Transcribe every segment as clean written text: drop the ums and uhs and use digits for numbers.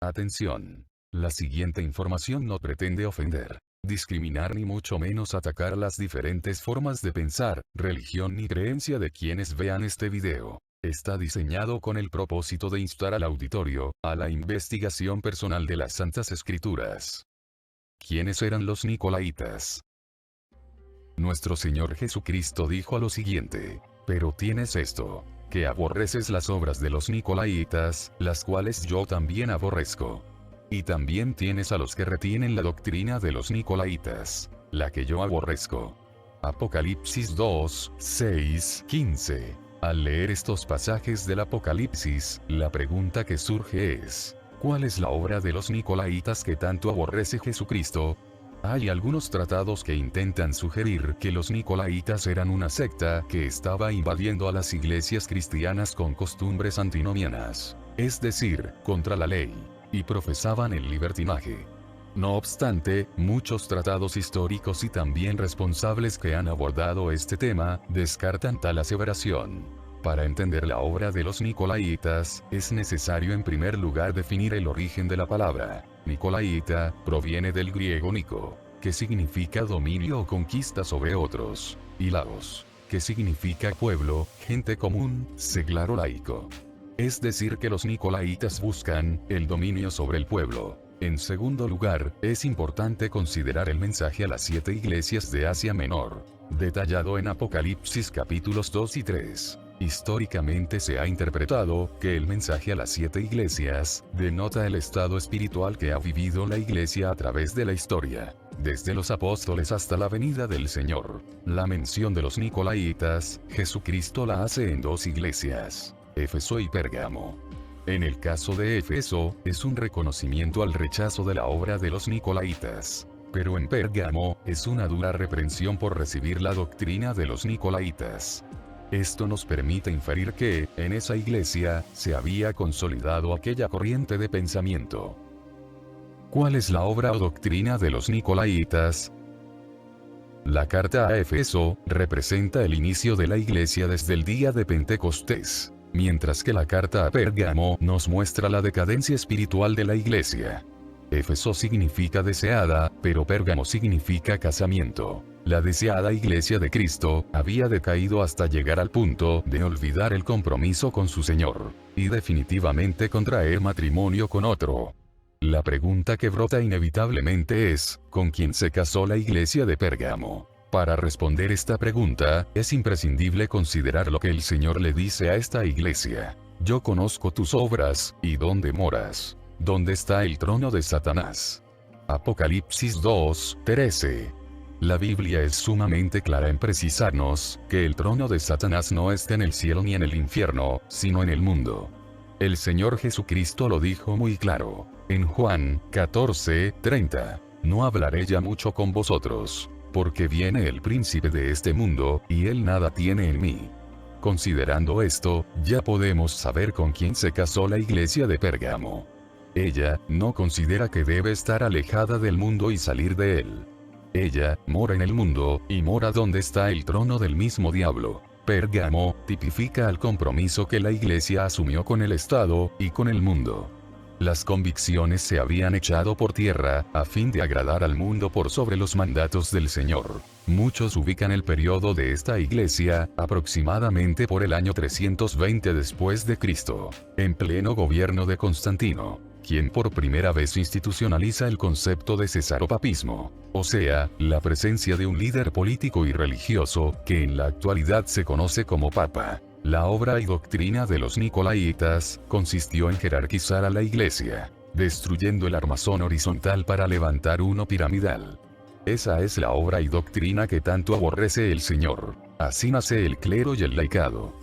Atención. La siguiente información no pretende ofender, discriminar ni mucho menos atacar las diferentes formas de pensar, religión ni creencia de quienes vean este video. Está diseñado con el propósito de instar al auditorio a la investigación personal de las Santas Escrituras. ¿Quiénes eran los Nicolaitas? Nuestro Señor Jesucristo dijo lo siguiente: pero tienes esto, que aborreces las obras de los Nicolaitas, las cuales yo también aborrezco. Y también tienes a los que retienen la doctrina de los Nicolaitas, la que yo aborrezco. Apocalipsis 2, 6, 15. Al leer estos pasajes del Apocalipsis, la pregunta que surge es: ¿cuál es la obra de los Nicolaitas que tanto aborrece Jesucristo? Hay algunos tratados que intentan sugerir que los Nicolaitas eran una secta que estaba invadiendo a las iglesias cristianas con costumbres antinomianas, es decir, contra la ley, y profesaban el libertinaje. No obstante, muchos tratados históricos y también responsables que han abordado este tema, descartan tal aseveración. Para entender la obra de los Nicolaitas, es necesario en primer lugar definir el origen de la palabra. Nicolaita proviene del griego nico, que significa dominio o conquista sobre otros, y laos, que significa pueblo, gente común, seglar o laico. Es decir, que los Nicolaitas buscan el dominio sobre el pueblo. En segundo lugar, es importante considerar el mensaje a las 7 iglesias de Asia Menor, detallado en Apocalipsis capítulos 2 y 3. Históricamente se ha interpretado que el mensaje a las 7 iglesias denota el estado espiritual que ha vivido la iglesia a través de la historia, desde los apóstoles hasta la venida del Señor. La mención de los Nicolaitas, Jesucristo la hace en 2 iglesias, Éfeso y Pérgamo. En el caso de Éfeso, es un reconocimiento al rechazo de la obra de los Nicolaitas. Pero en Pérgamo, es una dura reprensión por recibir la doctrina de los Nicolaitas. Esto nos permite inferir que, en esa iglesia, se había consolidado aquella corriente de pensamiento. ¿Cuál es la obra o doctrina de los Nicolaitas? La carta a Éfeso representa el inicio de la iglesia desde el día de Pentecostés, mientras que la carta a Pérgamo nos muestra la decadencia espiritual de la iglesia. Éfeso significa deseada, pero Pérgamo significa casamiento. La deseada iglesia de Cristo había decaído hasta llegar al punto de olvidar el compromiso con su Señor, y definitivamente contraer matrimonio con otro. La pregunta que brota inevitablemente es: ¿con quién se casó la iglesia de Pérgamo? Para responder esta pregunta, es imprescindible considerar lo que el Señor le dice a esta iglesia: yo conozco tus obras, y dónde moras. ¿Dónde está el trono de Satanás? Apocalipsis 2, 13. La Biblia es sumamente clara en precisarnos que el trono de Satanás no está en el cielo ni en el infierno, sino en el mundo. El Señor Jesucristo lo dijo muy claro, en Juan 14, 30. No hablaré ya mucho con vosotros, porque viene el príncipe de este mundo, y él nada tiene en mí. Considerando esto, ya podemos saber con quién se casó la iglesia de Pérgamo. Ella no considera que debe estar alejada del mundo y salir de él. Ella mora en el mundo, y mora donde está el trono del mismo diablo. Pérgamo tipifica el compromiso que la iglesia asumió con el Estado y con el mundo. Las convicciones se habían echado por tierra, a fin de agradar al mundo por sobre los mandatos del Señor. Muchos ubican el periodo de esta iglesia, aproximadamente por el año 320 después de Cristo, en pleno gobierno de Constantino, quien por primera vez institucionaliza el concepto de cesaropapismo, o sea, la presencia de un líder político y religioso, que en la actualidad se conoce como Papa. La obra y doctrina de los Nicolaitas consistió en jerarquizar a la iglesia, destruyendo el armazón horizontal para levantar uno piramidal. Esa es la obra y doctrina que tanto aborrece el Señor. Así nace el clero y el laicado.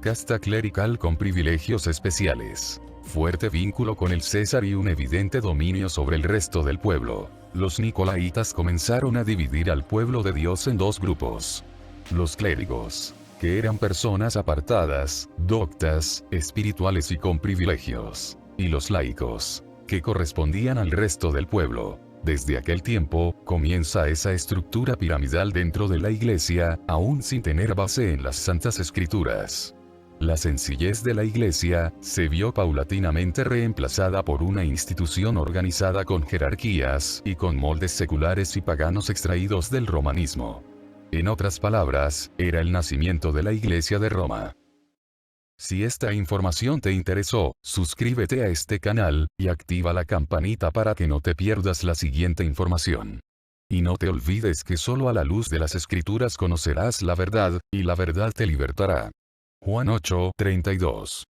Casta clerical con privilegios especiales, fuerte vínculo con el César y un evidente dominio sobre el resto del pueblo. Los Nicolaitas comenzaron a dividir al pueblo de Dios en 2 grupos. Los clérigos, que eran personas apartadas, doctas, espirituales y con privilegios, y los laicos, que correspondían al resto del pueblo. Desde aquel tiempo, comienza esa estructura piramidal dentro de la iglesia, aún sin tener base en las Santas Escrituras. La sencillez de la Iglesia se vio paulatinamente reemplazada por una institución organizada con jerarquías y con moldes seculares y paganos extraídos del romanismo. En otras palabras, era el nacimiento de la Iglesia de Roma. Si esta información te interesó, suscríbete a este canal, y activa la campanita para que no te pierdas la siguiente información. Y no te olvides que solo a la luz de las Escrituras conocerás la verdad, y la verdad te libertará. Juan 8:32